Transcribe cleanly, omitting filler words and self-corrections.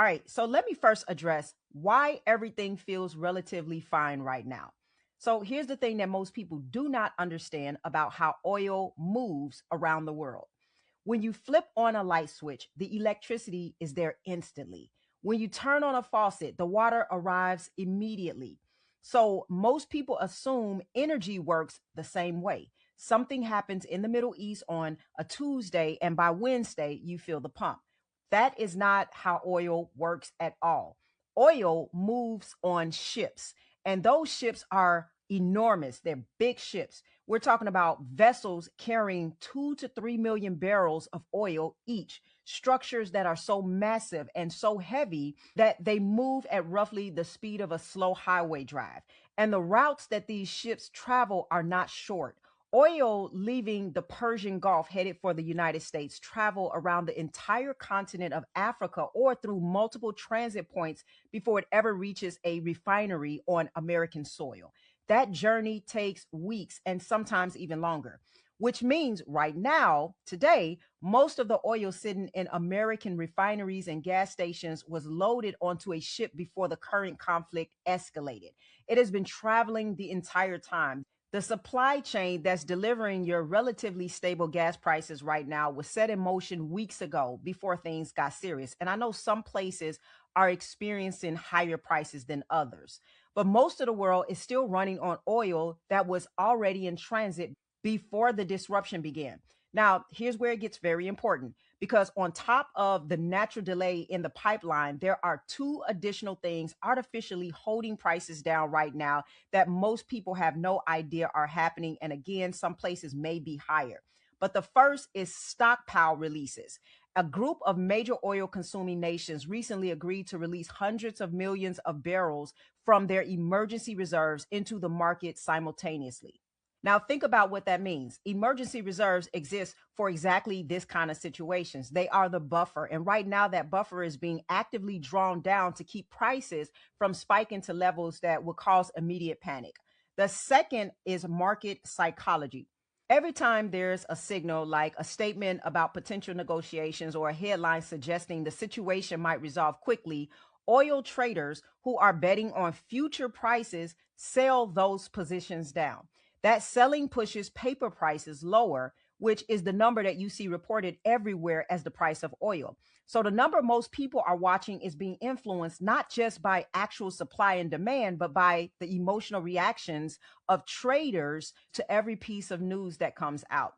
All right, so let me first address why everything feels relatively fine right now. So here's the thing that most people do not understand about how oil moves around the world. When you flip on a light switch, the electricity is there instantly. When you turn on a faucet, the water arrives immediately. So most people assume energy works the same way. Something happens in the Middle East on a Tuesday, and by Wednesday, you feel the pump. That is not how oil works at all. Oil moves on ships, and those ships are enormous. They're big ships. We're talking about vessels carrying 2 to 3 million barrels of oil each, structures that are so massive and so heavy that they move at roughly the speed of a slow highway drive. And the routes that these ships travel are not short. Oil leaving the Persian Gulf headed for the United States travel around the entire continent of Africa or through multiple transit points before it ever reaches a refinery on American soil. That journey takes weeks and sometimes even longer, which means right now, today, most of the oil sitting in American refineries and gas stations was loaded onto a ship before the current conflict escalated. It has been traveling the entire time. The supply chain that's delivering your relatively stable gas prices right now was set in motion weeks ago before things got serious. And I know some places are experiencing higher prices than others, but most of the world is still running on oil that was already in transit before the disruption began. Now, here's where it gets very important because on top of the natural delay in the pipeline, there are two additional things artificially holding prices down right now that most people have no idea are happening. And again, some places may be higher. But the first is stockpile releases. A group of major oil consuming nations recently agreed to release hundreds of millions of barrels from their emergency reserves into the market simultaneously. Now, think about what that means. Emergency reserves exist for exactly this kind of situations. They are the buffer. And right now, that buffer is being actively drawn down to keep prices from spiking to levels that would cause immediate panic. The second is market psychology. Every time there's a signal like a statement about potential negotiations or a headline suggesting the situation might resolve quickly, oil traders who are betting on future prices sell those positions down. That selling pushes paper prices lower, which is the number that you see reported everywhere as the price of oil. So the number most people are watching is being influenced not just by actual supply and demand, but by the emotional reactions of traders to every piece of news that comes out.